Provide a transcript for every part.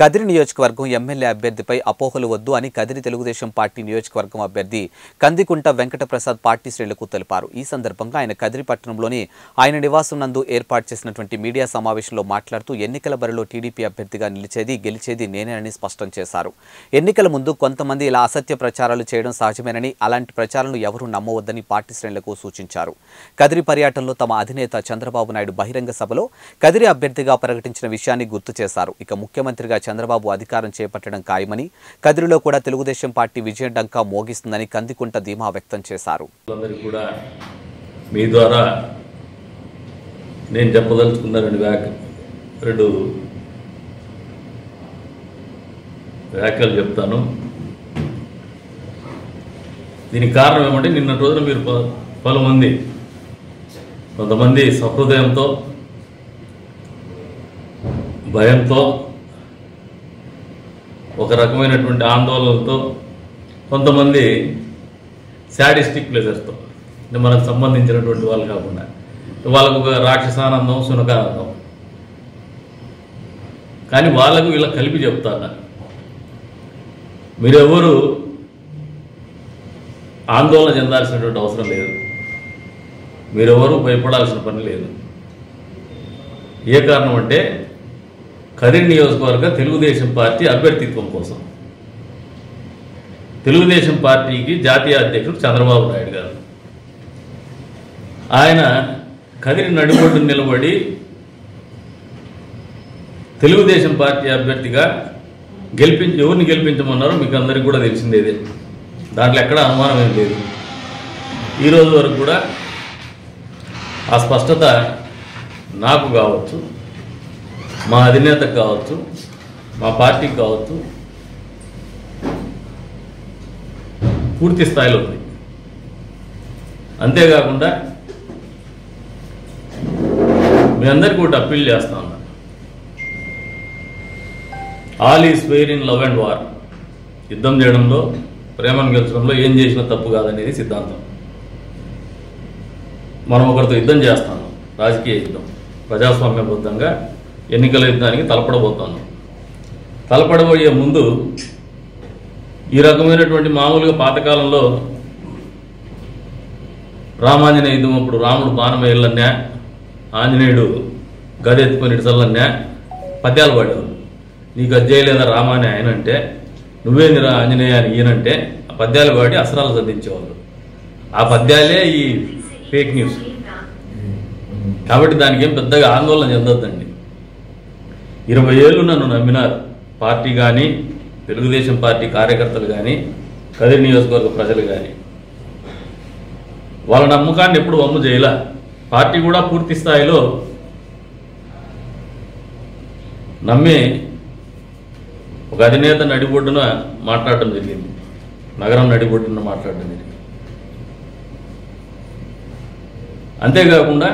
కదిరి నియోజకవర్గం ఎమ్మెల్యే అభ్యర్థిపై అపోహలు వద్దు అని కదిరి తెలుగుదేశం పార్టీ నియోజకవర్గం అభ్యర్థి కందికుంట వెంకటప్రసాద్ పార్టీ శ్రేణులకు తెలిపారు. ఈ సందర్భంగా ఆయన కదిరి పట్టణంలోని ఆయన నివాసం నందు ఏర్పాటు చేసినటువంటి మీడియా సమావేశంలో మాట్లాడుతూ ఎన్నికల బరిలో టీడీపీ అభ్యర్థిగా గెలిచేది నేనేనని స్పష్టం చేశారు. ఎన్నికల ముందు కొంతమంది ఇలా అసత్య ప్రచారాలు చేయడం సహజమేనని, అలాంటి ప్రచారాలను ఎవరూ నమ్మవద్దని పార్టీ శ్రేణులకు సూచించారు. కదిరి పర్యటనలో తమ అధినేత చంద్రబాబు నాయుడు బహిరంగ సభలో కదిరి అభ్యర్థిగా ప్రకటించిన విషయాన్ని గుర్తు చేశారు. ఇక ముఖ్యమంత్రిగా చంద్రబాబు అధికారం చేపట్టడం ఖాయమని, కదిరిలో కూడా తెలుగుదేశం పార్టీ విజయం డంకా మోగిస్తుందని కందికుంట ధీమా వ్యక్తం చేశారు. మీ ద్వారా నేను చెప్పదలుచుకున్న రెండు వ్యాఖ్యలు చెప్తాను. దీనికి కారణం ఏమంటే, నిన్నటి రోజున మీరు పలుమంది కొంతమంది సహృదయంతో, భయంతో, ఒక రకమైనటువంటి ఆందోళనలతో, కొంతమంది శాడిస్టిక్ ప్లేజర్స్తో, మనకు సంబంధించినటువంటి వాళ్ళు కాకుండా వాళ్ళకు ఒక రాక్షసానందం, సునకానందం, కానీ వాళ్ళకు ఇలా కలిపి చెప్తాను, మీరెవరు ఆందోళన చెందాల్సినటువంటి అవసరం లేదు, మీరెవరూ భయపడాల్సిన పని లేదు. ఏ కారణం అంటే, కదిరి నియోజకవర్గ తెలుగుదేశం పార్టీ అభ్యర్థిత్వం కోసం తెలుగుదేశం పార్టీకి జాతీయ అధ్యక్షుడు చంద్రబాబు నాయుడు గారు, ఆయన కదిరి నడిబొడ్డు నిలబడి తెలుగుదేశం పార్టీ అభ్యర్థిగా ఎవరిని గెలిపించమన్నారో మీకు అందరికీ కూడా తెలిసిందేదే, దాంట్లో ఎక్కడ అనుమానం ఏం లేదు. ఈరోజు వరకు కూడా ఆ స్పష్టత నాకు కావచ్చు, మా అధినేతకు కావచ్చు, మా పార్టీకి కావచ్చు, పూర్తి స్థాయిలో ఉంది. అంతేకాకుండా మీ అందరికీ ఒకటి అప్పీల్ చేస్తా ఉన్నా, all is fair in love and war. యుద్ధం చేయడంలో, ప్రేమను గెలిచడంలో ఏం చేసినా తప్పు కాదనేది సిద్ధాంతం. మనం ఒకరితో యుద్ధం చేస్తాము, రాజకీయ యుద్ధం, ప్రజాస్వామ్యబద్ధంగా ఎన్నికల యుద్ధానికి తలపడబోయే ముందు ఈ రకమైనటువంటి మామూలుగా పాతకాలంలో రామాంజనేయ యుద్ధం అప్పుడు రాముడు బాణం వేయాలన్నా, ఆంజనేయుడు గద ఎత్తుకొని ఇడసల్లన్నా పద్యాలు పాడేవాళ్ళు. నీకు అది చేయలేదా రామాని ఆయన అంటే, నువ్వేందిరా ఆంజనేయ అని ఈయనంటే ఆ పద్యాలు పాడి అస్త్రాలు సంధించేవాళ్ళు. ఆ పద్యాలే ఈ ఫేక్ న్యూస్. కాబట్టి దానికి ఏం పెద్దగా ఆందోళన చెందొద్దండి. 20 ఏళ్ళు నన్ను నమ్మినారు, పార్టీ కానీ, తెలుగుదేశం పార్టీ కార్యకర్తలు కానీ, కదిరి నియోజకవర్గ ప్రజలు కానీ. వాళ్ళ నమ్మకాన్ని ఎప్పుడు వమ్ము చేయలే. పార్టీ కూడా పూర్తి స్థాయిలో నమ్మి ఒక అధినేత నడిబొడ్డున మాట్లాడటం జరిగింది, నగరం నడిబొడ్డున మాట్లాడటం జరిగింది. అంతేకాకుండా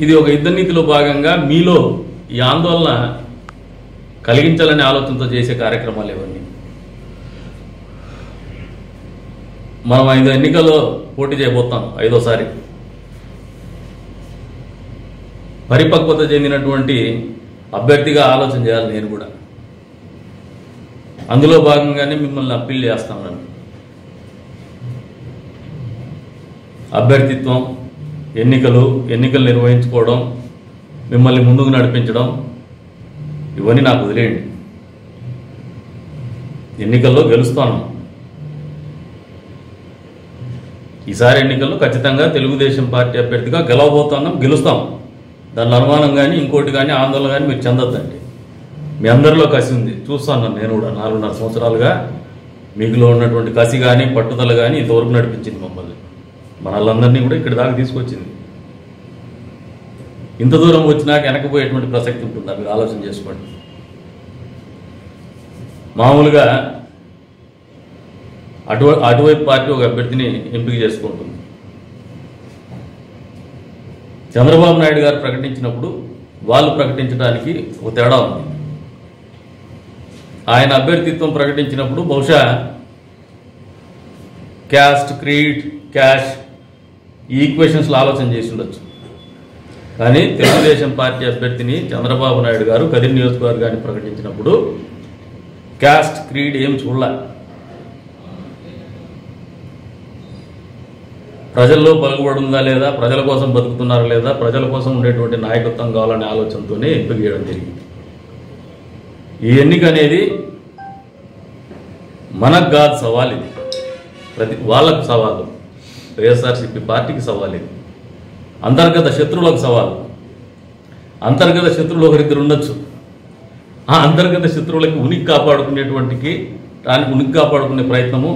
ఇది ఒక యుద్ధ నీతిలో భాగంగా మీలో ఈ ఆందోళన కలిగించాలనే ఆలోచనతో చేసే కార్యక్రమాలు ఇవన్నీ. మనం 5 ఎన్నికల్లో పోటీ చేయబోతాం, 5వసారి. పరిపక్వత చెందినటువంటి అభ్యర్థిగా ఆలోచన చేయాలి నేను కూడా. అందులో భాగంగానే మిమ్మల్ని అప్పీల్ చేస్తాను. అభ్యర్థిత్వం, ఎన్నికలు నిర్వహించుకోవడం, మిమ్మల్ని ముందుకు నడిపించడం, ఇవన్నీ నాకు వదిలేయండి. ఎన్నికల్లో గెలుస్తాను. ఈసారి ఎన్నికల్లో ఖచ్చితంగా తెలుగుదేశం పార్టీ అభ్యర్థిగా గెలుస్తాం. దాని అనుమానం కానీ, ఇంకోటి కానీ, ఆందోళన కానీ మీరు చెందొద్దండి. మీ అందరిలో కసి ఉంది, చూస్తాను. నేను కూడా 4.5 సంవత్సరాలుగా మీకులో ఉన్నటువంటి కసి కానీ, పట్టుదల కానీ ఇంతవరకు నడిపించింది మమ్మల్ని, మనల్ని కూడా ఇక్కడి దాకా తీసుకొచ్చింది. ఇంత దూరం వచ్చినాక వెనకపోయేటువంటి ప్రసక్తి ఉంటుందా? మీరు ఆలోచన చేసుకోండి. మామూలుగా అటువైపు పార్టీ ఒక అభ్యర్థిని ఎంపిక చేసుకుంటుంది. చంద్రబాబు నాయుడు గారు ప్రకటించినప్పుడు వాళ్ళు ప్రకటించడానికి ఒక తేడా ఉంది. ఆయన అభ్యర్థిత్వం ప్రకటించినప్పుడు బహుశా క్యాస్ట్, క్రీడ్, క్యాష్ ఈ ఈక్వేషన్స్లో ఆలోచన చేసి ఉండొచ్చు. కానీ తెలుగుదేశం పార్టీ అభ్యర్థిని చంద్రబాబు నాయుడు గారు కదిరి నియోజకవర్గాన్ని ప్రకటించినప్పుడు క్యాస్ట్ క్రీడ్ ఏం చూడలే. ప్రజల్లో పలుకుబడి ఉందా లేదా, ప్రజల కోసం బతుకుతున్నారా లేదా, ప్రజల కోసం ఉండేటువంటి నాయకత్వం కావాలనే ఆలోచనతోనే ఎంపిక చేయడం జరిగింది. ఈ ఎన్నిక అనేది మనకు కాదు సవాల్, ఇది వాళ్ళకు సవాలు, వైఎస్ఆర్సీపీ పార్టీకి సవాల్, ఇది అంతర్గత శత్రువులకు సవాలు. అంతర్గత శత్రువులు ఒకరిద్దరు ఉండొచ్చు, ఆ అంతర్గత శత్రువులకి ఉనికి కాపాడుకునేటువంటికి దానికి ఉనికి కాపాడుకునే ప్రయత్నము,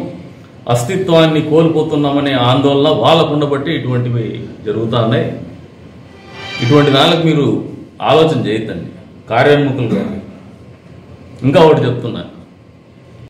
అస్తిత్వాన్ని కోల్పోతున్నామనే ఆందోళన వాళ్ళకు ఉండబట్టి ఇటువంటివి జరుగుతూ ఉన్నాయి. ఇటువంటి దానికి మీరు ఆలోచన చేయొద్దండి, కార్యోన్ముఖులు కానీ. ఇంకా ఒకటి చెప్తున్నా,